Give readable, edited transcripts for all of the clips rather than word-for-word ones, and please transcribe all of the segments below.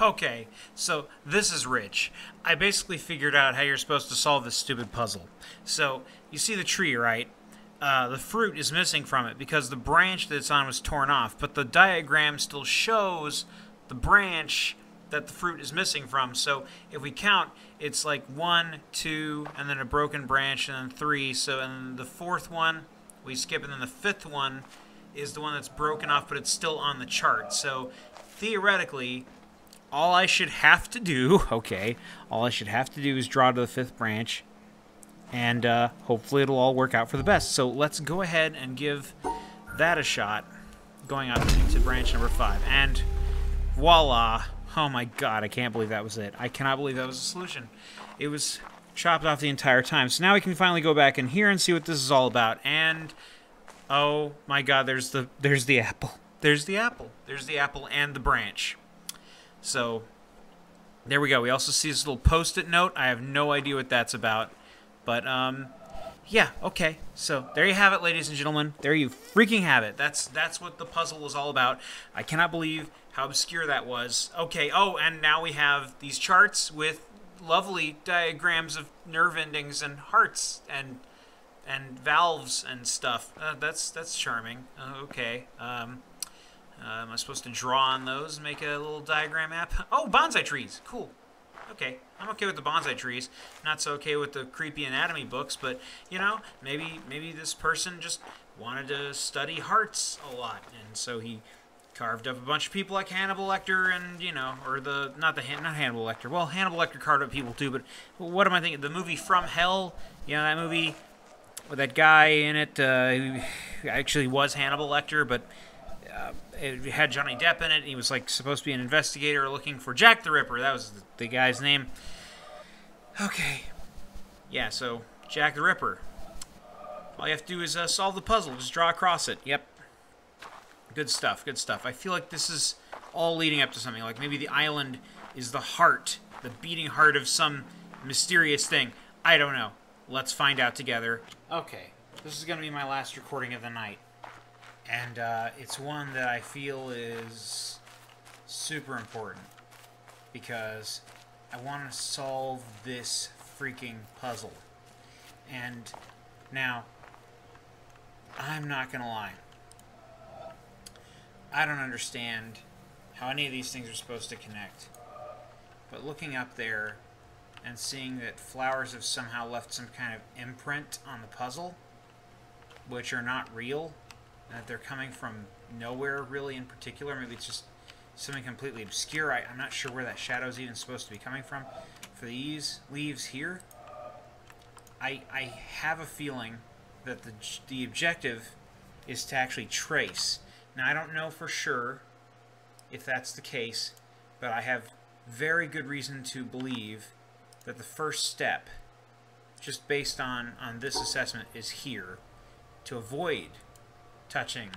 Okay, so this is rich. I basically figured out how you're supposed to solve this stupid puzzle. So, you see the tree, right? The fruit is missing from it because the branch that it's on was torn off, but the diagram still shows the branch that the fruit is missing from. So, if we count, it's like 1, 2, and then a broken branch, and then 3. So, and the fourth one, we skip, and then the fifth one is the one that's broken off, but it's still on the chart. So, theoretically, all I should have to do, all I should have to do is draw to the fifth branch, and hopefully it'll all work out for the best. So let's go ahead and give that a shot, going up to branch number 5, and voila! Oh my god, I can't believe that was it. I cannot believe that was the solution. It was chopped off the entire time. So now we can finally go back in here and see what this is all about, and oh my god, there's the apple. There's the apple. There's the apple and the branch. So, there we go. We also see this little post-it note. I have no idea what that's about. But, yeah, okay. So, there you have it, ladies and gentlemen. There you freaking have it. That's what the puzzle was all about. I cannot believe how obscure that was. Okay, oh, and now we have these charts with lovely diagrams of nerve endings and hearts and valves and stuff. That's charming. Okay, am I supposed to draw on those and make a little diagram app? Oh, bonsai trees. Cool. Okay, I'm okay with the bonsai trees. Not so okay with the creepy anatomy books, but, you know, maybe this person just wanted to study hearts a lot, and so he carved up a bunch of people like Hannibal Lecter and, you know, or not Hannibal Lecter. Well, Hannibal Lecter carved up people too, but what am I thinking? The movie From Hell? You know, that movie with that guy in it who actually was Hannibal Lecter, but it had Johnny Depp in it. He was like supposed to be an investigator looking for Jack the Ripper. That was the guy's name. Okay. Yeah, so Jack the Ripper. All you have to do is solve the puzzle. Just draw across it. Yep. Good stuff, good stuff. I feel like this is all leading up to something. Like maybe the island is the heart, the beating heart of some mysterious thing. I don't know. Let's find out together. Okay, this is going to be my last recording of the night. And it's one that I feel is super important because I want to solve this freaking puzzle. And now, I'm not going to lie. I don't understand how any of these things are supposed to connect. But looking up there and seeing that flowers have somehow left some kind of imprint on the puzzle, which are not real, and that they're coming from nowhere really in particular. Maybe it's just something completely obscure. I'm not sure where that shadow is even supposed to be coming from. For these leaves here, I have a feeling that the objective is to actually trace. Now, I don't know for sure if that's the case, but I have very good reason to believe that the first step, just based on this assessment, is here, to avoid touching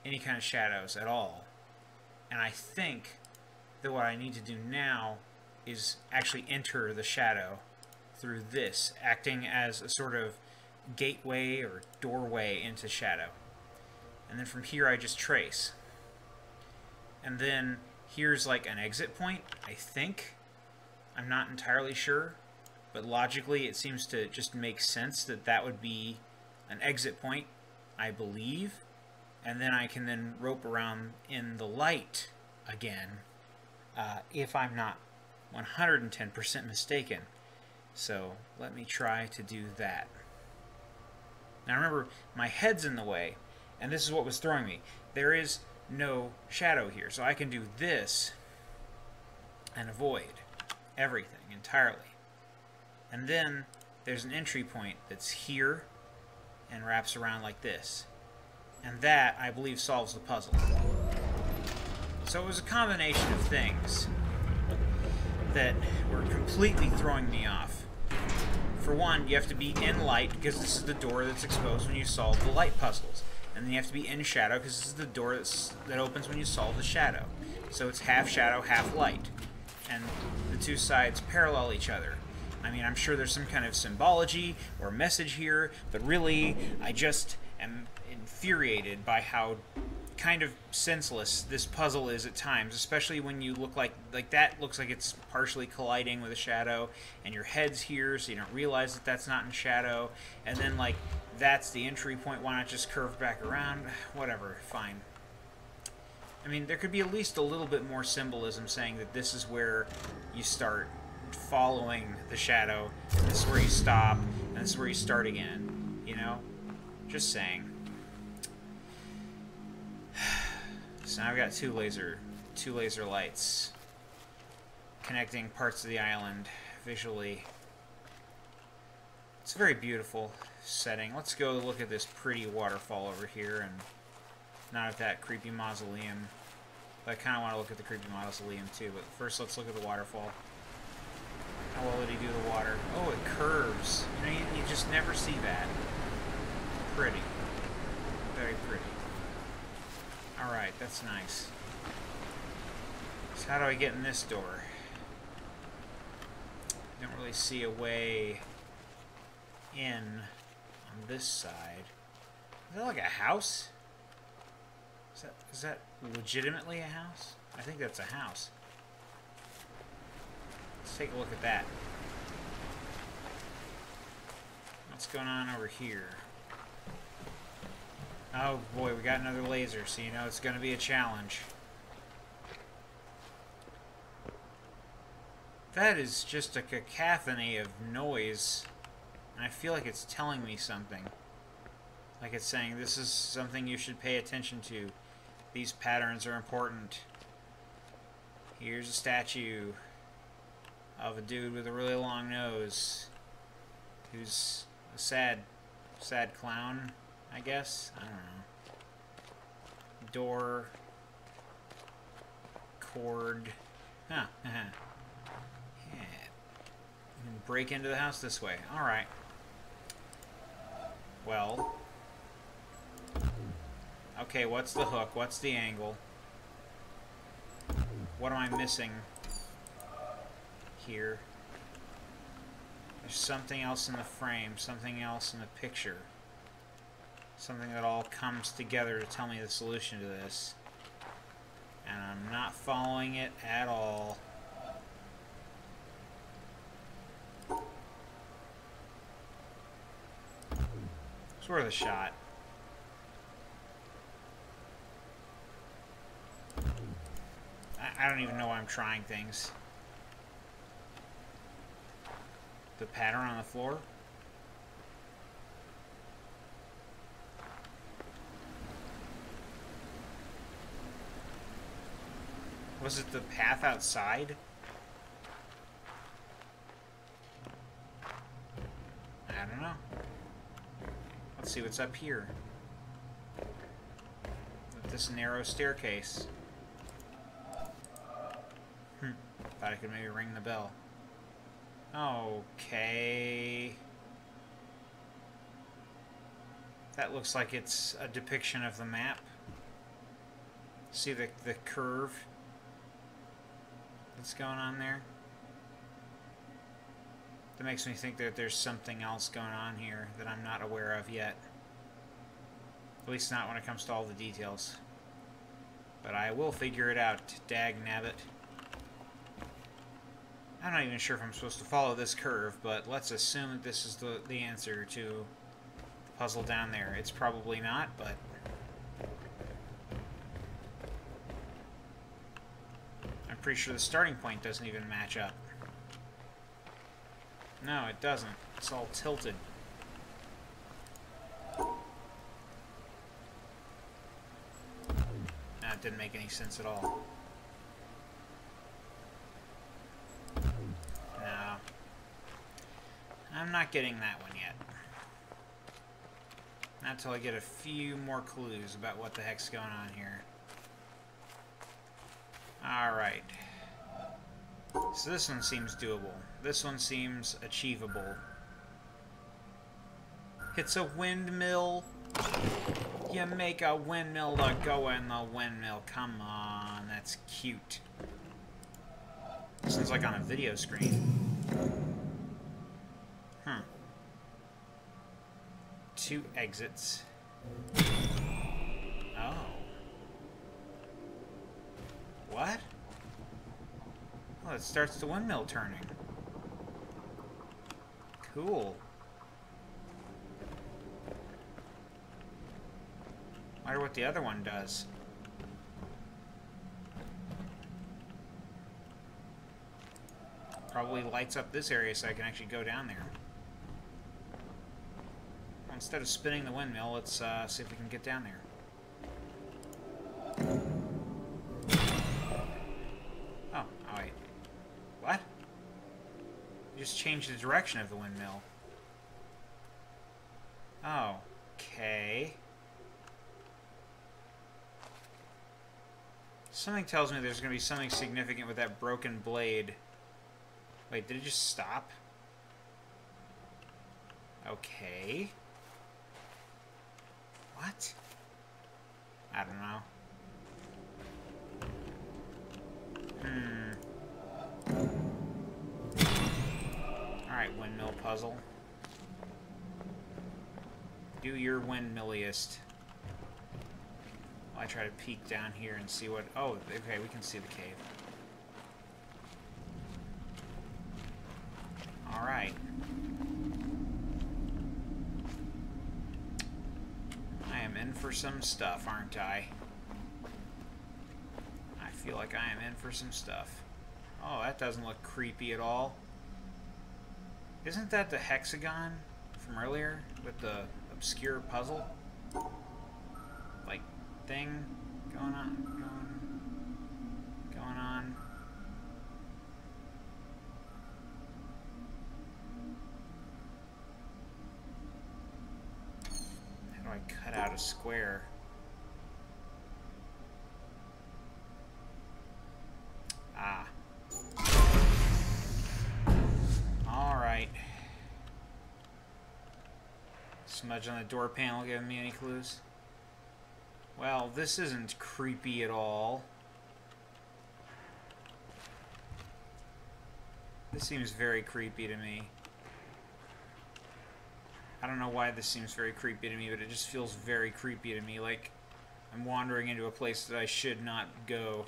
any kind of shadows at all. And I think that what I need to do now is actually enter the shadow through this, acting as a sort of gateway or doorway into shadow. And then from here I just trace. And then here's like an exit point, I think. I'm not entirely sure, but logically it seems to just make sense that that would be an exit point, I believe. And then I can then rope around in the light again, if I'm not 110% mistaken. So let me try to do that. Now remember, my head's in the way, and this is what was throwing me. There is no shadow here, so I can do this and avoid everything entirely. And then there's an entry point that's here and wraps around like this. And that, I believe, solves the puzzle. So it was a combination of things that were completely throwing me off. For one, you have to be in light, because this is the door that's exposed when you solve the light puzzles. And then you have to be in shadow, because this is the door that opens when you solve the shadow. So it's half shadow, half light. And the two sides parallel each other. I mean, I'm sure there's some kind of symbology or message here, but really, I just am infuriated by how kind of senseless this puzzle is at times, especially when you look like that looks like it's partially colliding with a shadow, and your head's here, so you don't realize that that's not in shadow, and then like that's the entry point. Why not just curve back around? Whatever, fine. I mean, there could be at least a little bit more symbolism saying that this is where you start following the shadow, and this is where you stop, and this is where you start again. You know, just saying. So now I've got two laser lights connecting parts of the island visually. It's a very beautiful setting. Let's go look at this pretty waterfall over here, and not at that creepy mausoleum. But I kind of want to look at the creepy mausoleum too. But first, let's look at the waterfall. How well did he do the water? Oh, it curves. You know, you just never see that. Pretty. Very pretty. Alright, that's nice. So how do I get in this door? Don't really see a way in on this side. Is that like a house? Is that legitimately a house? I think that's a house. Let's take a look at that. What's going on over here? Oh boy, we got another laser, so you know it's going to be a challenge. That is just a cacophony of noise, and I feel like it's telling me something. Like it's saying, this is something you should pay attention to. These patterns are important. Here's a statue of a dude with a really long nose who's a sad clown, I guess. I don't know. Door. Cord. Huh. Yeah. You can break into the house this way. Alright. Well. Okay, what's the hook? What's the angle? What am I missing here? There's something else in the frame, something else in the picture. Something that all comes together to tell me the solution to this. And I'm not following it at all. It's worth a shot. I don't even know why I'm trying things. The pattern on the floor? Was it the path outside? I don't know. Let's see what's up here. With this narrow staircase. Thought I could maybe ring the bell. Okay. That looks like it's a depiction of the map. See the curve that's going on there? That makes me think that there's something else going on here that I'm not aware of yet. At least not when it comes to all the details. But I will figure it out, dag nabbit. I'm not even sure if I'm supposed to follow this curve, but let's assume that this is the answer to the puzzle down there. It's probably not, but... I'm pretty sure the starting point doesn't even match up. No, it doesn't. It's all tilted. That didn't make any sense at all. No. I'm not getting that one yet. Not until I get a few more clues about what the heck's going on here. Alright. So this one seems doable. This one seems achievable. It's a windmill. You make a windmill to go in the windmill. Come on, that's cute. Sounds like on a video screen. Huh. 2 exits. Oh. Oh, it starts the windmill turning. Cool. Wonder what the other one does. Probably lights up this area so I can actually go down there. Well, instead of spinning the windmill, let's see if we can get down there. Oh, wait. What? You just changed the direction of the windmill. Oh, okay. Something tells me there's going to be something significant with that broken blade. Wait, did it just stop? Okay. What? I don't know. Alright, windmill puzzle. Do your windmilliest. I try to peek down here and see what... Oh, okay, we can see the cave. Alright. I am in for some stuff, aren't I? I feel like I am in for some stuff. Oh, that doesn't look creepy at all. Isn't that the hexagon from earlier with the obscure puzzle? Like, thing going on. How do I cut out a square? Ah. Alright. Smudge on the door panel giving me any clues? Well, this isn't creepy at all. This seems very creepy to me. I don't know why this seems very creepy to me, but it just feels very creepy to me, like I'm wandering into a place that I should not go.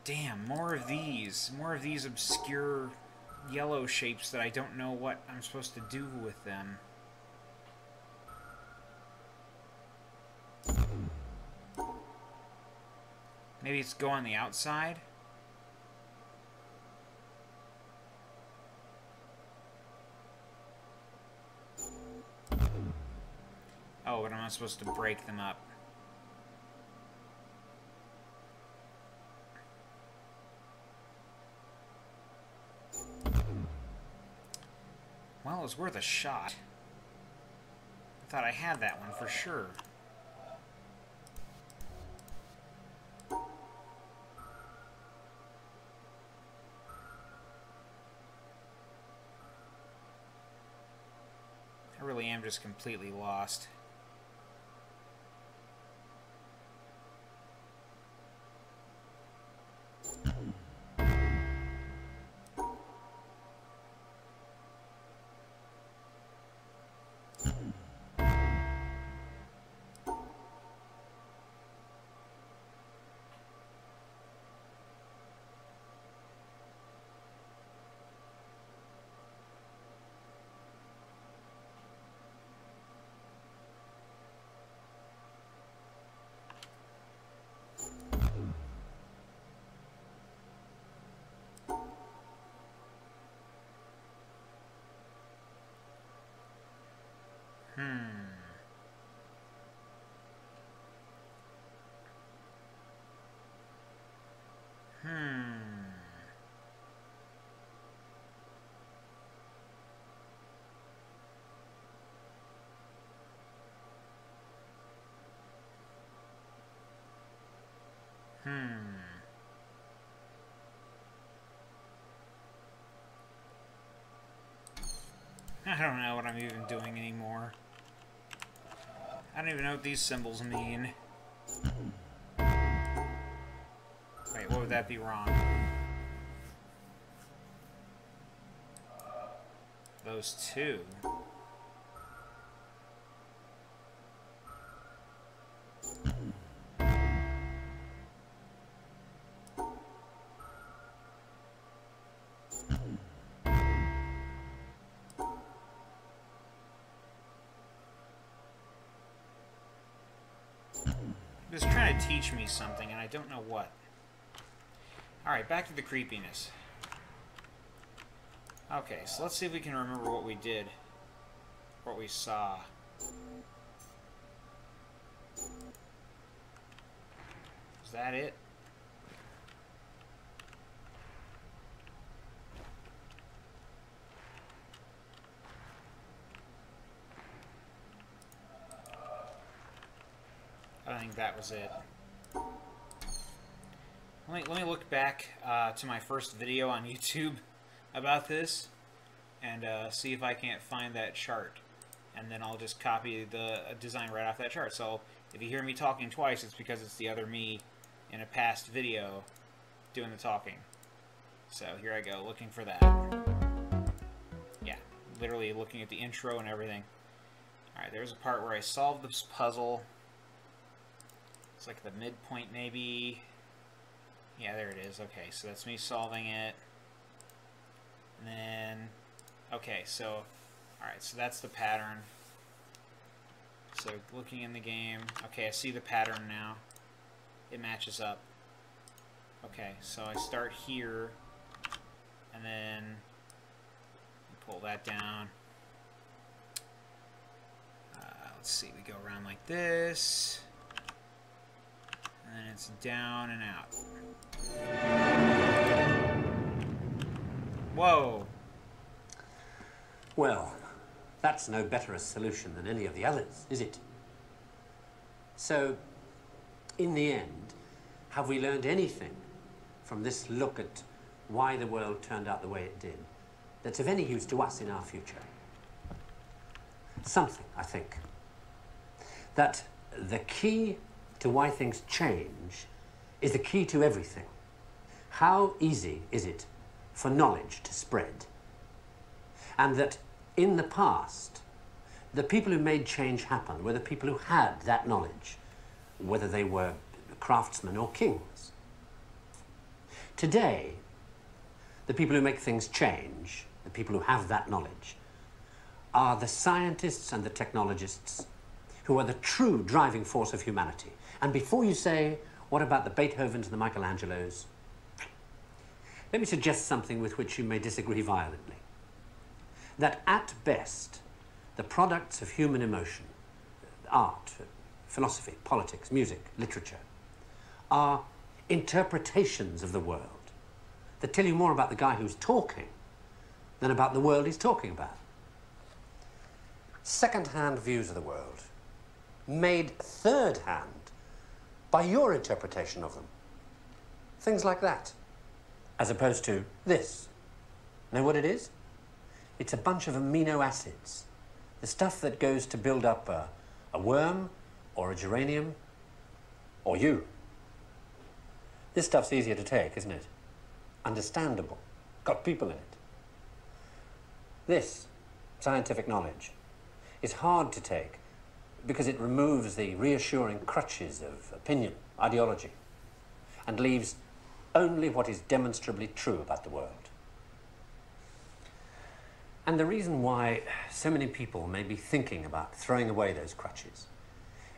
Damn, more of these obscure yellow shapes that I don't know what I'm supposed to do with them. Maybe it's go on the outside? Oh, but I'm not supposed to break them up. Well, it was worth a shot. I thought I had that one for sure. I really am just completely lost. I don't know what I'm even doing anymore. I don't even know what these symbols mean. Wait, what would that be wrong? Those two. It's trying to teach me something, and I don't know what. Alright, back to the creepiness. Okay, so let's see if we can remember what we did. What we saw. Is that it? I think that was it. Let me look back to my first video on YouTube about this and see if I can't find that chart. And then I'll just copy the design right off that chart. So if you hear me talking twice, it's because it's the other me in a past video doing the talking. So here I go, looking for that. Yeah, literally looking at the intro and everything. Alright, there's a part where I solved this puzzle. It's like the midpoint, maybe. Yeah, there it is. Okay, so that's me solving it. And then, okay, so, alright, so that's the pattern. So, looking in the game. Okay, I see the pattern now. It matches up. Okay, so I start here. And then, pull that down. Let's see, we go around like this. And then it's down and out. Whoa. Well, that's no better a solution than any of the others, is it? So, in the end, have we learned anything from this look at why the world turned out the way it did that's of any use to us in our future? Something, I think. That the key to why things change is the key to everything. How easy is it for knowledge to spread? And that in the past, the people who made change happen were the people who had that knowledge, whether they were craftsmen or kings. Today, the people who make things change, the people who have that knowledge, are the scientists and the technologists who are the true driving force of humanity. And before you say, what about the Beethovens and the Michelangelos? Let me suggest something with which you may disagree violently. That at best, the products of human emotion, art, philosophy, politics, music, literature, are interpretations of the world that tell you more about the guy who's talking than about the world he's talking about. Second-hand views of the world, made third-hand by your interpretation of them. Things like that. As opposed to this. Know what it is? It's a bunch of amino acids. The stuff that goes to build up a worm, or a geranium, or you. This stuff's easier to take, isn't it? Understandable. Got people in it. This, scientific knowledge, is hard to take because it removes the reassuring crutches of opinion, ideology, and leaves only what is demonstrably true about the world. And the reason why so many people may be thinking about throwing away those crutches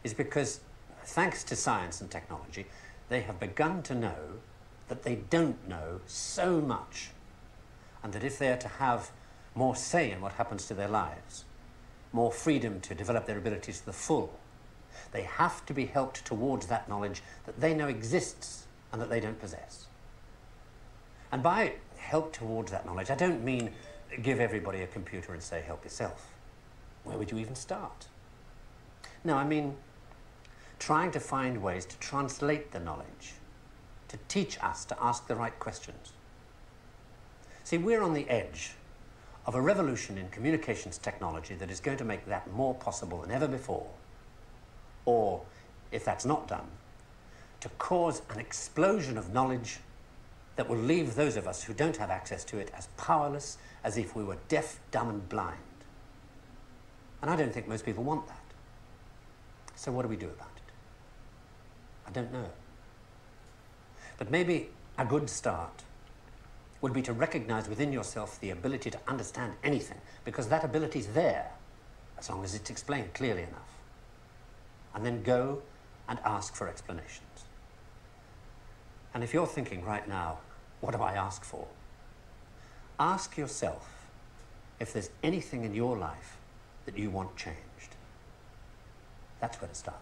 is because, thanks to science and technology, they have begun to know that they don't know so much, and that if they are to have more say in what happens to their lives, more freedom to develop their abilities to the full, they have to be helped towards that knowledge that they know exists and that they don't possess. And by help towards that knowledge, I don't mean give everybody a computer and say, help yourself. Where would you even start? No, I mean trying to find ways to translate the knowledge, to teach us to ask the right questions. See, we're on the edge of a revolution in communications technology that is going to make that more possible than ever before. Or, if that's not done, to cause an explosion of knowledge that will leave those of us who don't have access to it as powerless as if we were deaf, dumb, and blind. And I don't think most people want that. So what do we do about it? I don't know. But maybe a good start would be to recognize within yourself the ability to understand anything, because that ability is there, as long as it's explained clearly enough. And then go and ask for explanations. And if you're thinking right now, what do I ask for? Ask yourself if there's anything in your life that you want changed. That's where to start.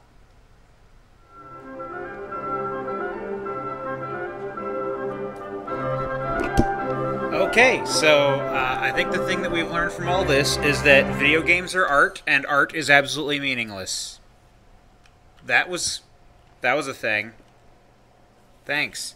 Okay, so I think the thing that we've learned from all this is that video games are art, and art is absolutely meaningless. That was a thing. Thanks.